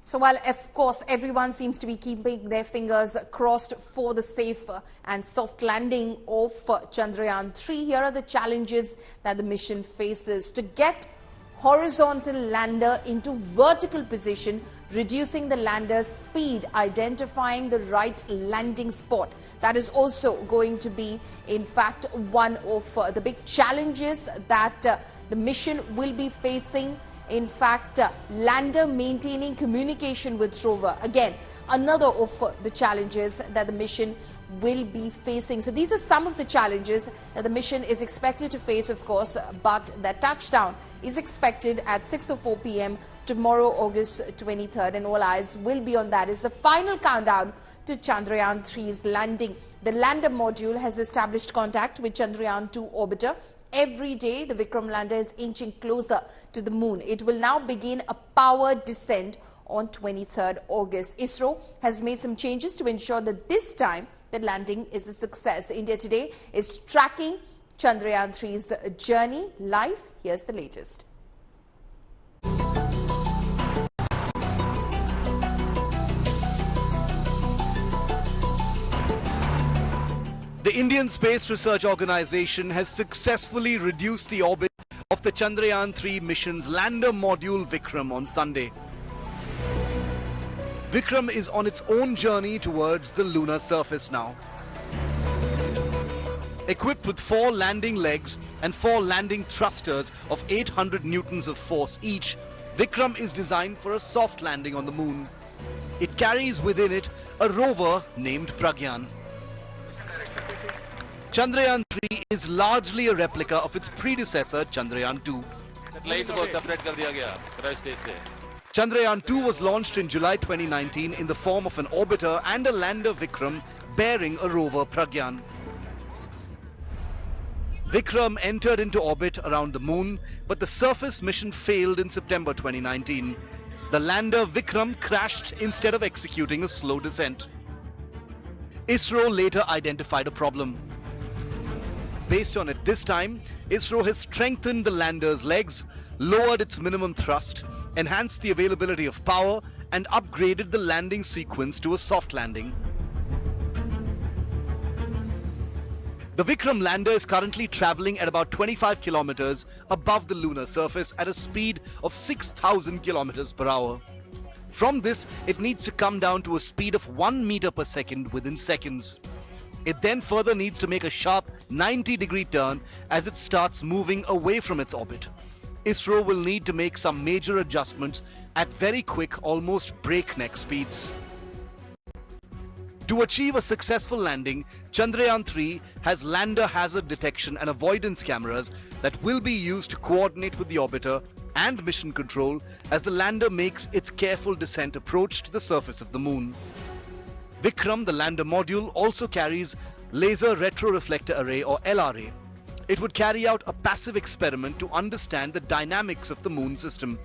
So while, of course, everyone seems to be keeping their fingers crossed for the safe and soft landing of Chandrayaan-3, here are the challenges that the mission faces. To get horizontal lander into vertical position, reducing the lander's speed, identifying the right landing spot. That is also going to be, in fact, one of the big challenges that the mission will be facing. In fact, lander maintaining communication with rover. Again, another of the challenges that the mission will be facing. So these are some of the challenges that the mission is expected to face, of course, but that touchdown is expected at 6:04 p.m. tomorrow, August 23rd, and all eyes will be on that. It's the final countdown to Chandrayaan-3's landing. The lander module has established contact with Chandrayaan-2 orbiter. Every day, the Vikram lander is inching closer to the moon. It will now begin a powered descent on 23rd August. ISRO has made some changes to ensure that this time the landing is a success. India today is tracking Chandrayaan-3's journey live. Here's the latest. The Indian Space Research Organization has successfully reduced the orbit of the Chandrayaan-3 mission's lander module Vikram on Sunday. Vikram is on its own journey towards the lunar surface now. Equipped with 4 landing legs and 4 landing thrusters of 800 newtons of force each, Vikram is designed for a soft landing on the moon. It carries within it a rover named Pragyan. Chandrayaan-3 is largely a replica of its predecessor Chandrayaan-2. Chandrayaan-2 was launched in July 2019 in the form of an orbiter and a lander Vikram bearing a rover Pragyan. Vikram entered into orbit around the moon, but the surface mission failed in September 2019. The lander Vikram crashed instead of executing a slow descent. ISRO later identified a problem. Based on it this time, ISRO has strengthened the lander's legs, lowered its minimum thrust, enhanced the availability of power, and upgraded the landing sequence to a soft landing. The Vikram lander is currently traveling at about 25 kilometers above the lunar surface at a speed of 6,000 kilometers per hour. From this, it needs to come down to a speed of 1 meter per second within seconds. It then further needs to make a sharp 90-degree turn as it starts moving away from its orbit. ISRO will need to make some major adjustments at very quick, almost breakneck speeds. To achieve a successful landing, Chandrayaan-3 has lander hazard detection and avoidance cameras that will be used to coordinate with the orbiter and mission control as the lander makes its careful descent approach to the surface of the moon. Vikram, the lander module, also carries Laser Retroreflector Array or LRA. It would carry out a passive experiment to understand the dynamics of the moon system.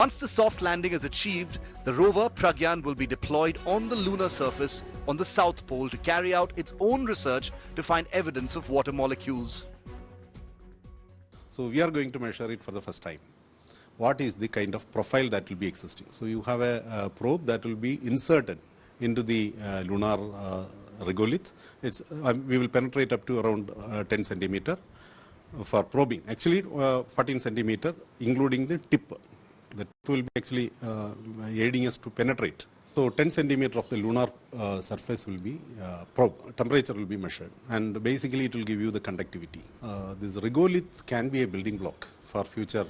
Once the soft landing is achieved, the rover Pragyan will be deployed on the lunar surface on the South Pole to carry out its own research to find evidence of water molecules. So we are going to measure it for the first time. What is the kind of profile that will be existing? So you have a probe that will be inserted into the lunar regolith. We will penetrate up to around 10 centimeter for probing. Actually 14 centimeter including the tip. The tip will be actually aiding us to penetrate. So 10 centimeter of the lunar surface will be probe. Temperature will be measured, and basically it will give you the conductivity. This regolith can be a building block for future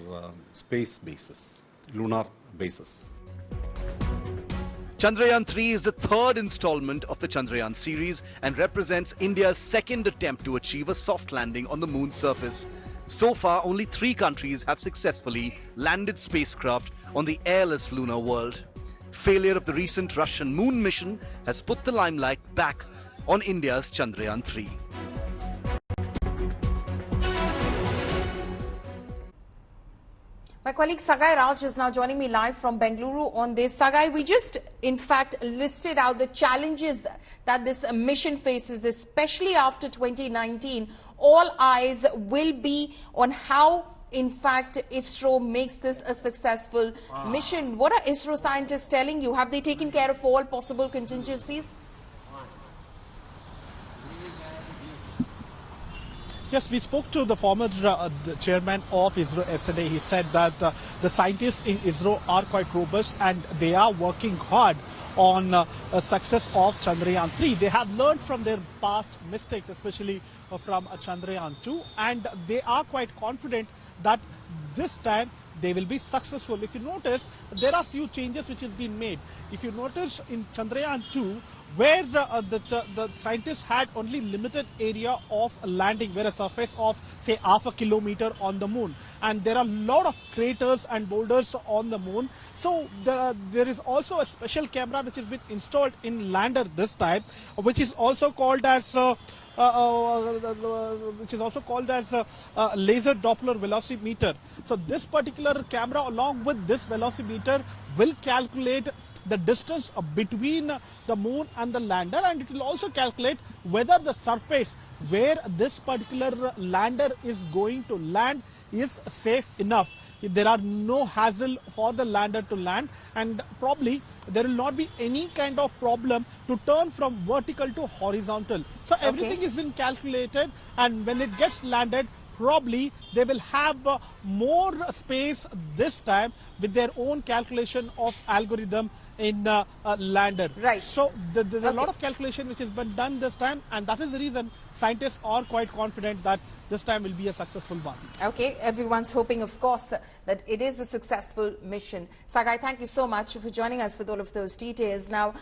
space bases, lunar bases. Chandrayaan-3 is the third installment of the Chandrayaan series and represents India's second attempt to achieve a soft landing on the moon's surface. So far, only 3 countries have successfully landed spacecraft on the airless lunar world. Failure of the recent Russian moon mission has put the limelight back on India's Chandrayaan-3. My colleague Sagai Raj is now joining me live from Bengaluru on this. Sagai, we just in fact listed out the challenges that this mission faces, especially after 2019. All eyes will be on how in fact, ISRO makes this a successful mission. What are ISRO scientists telling you? Have they taken care of all possible contingencies? Yes, we spoke to the former chairman of ISRO yesterday. He said that the scientists in ISRO are quite robust and they are working hard on a success of Chandrayaan-3. They have learned from their past mistakes, especially from Chandrayaan-2, and they are quite confident that this time they will be successful. If you notice, there are few changes which has been made. If you notice in Chandrayaan-2, where the scientists had only limited area of landing, where a surface of say half a kilometer on the moon, and there are a lot of craters and boulders on the moon. So there is also a special camera which has been installed in lander this time, which is also called as laser Doppler velocimeter. So this particular camera, along with this velocimeter, will calculate the distance between the moon and the lander, and it will also calculate whether the surface where this particular lander is going to land is safe enough. There are no hassle for the lander to land, and probably there will not be any kind of problem to turn from vertical to horizontal. So everything has been calculated, and when it gets landed, probably they will have more space this time with their own calculation of algorithm in lander. Right. So there's a lot of calculation which has been done this time, and that is the reason scientists are quite confident that this time will be a successful one. Okay, everyone's hoping, of course, that it is a successful mission. Sagai, thank you so much for joining us with all of those details. Now,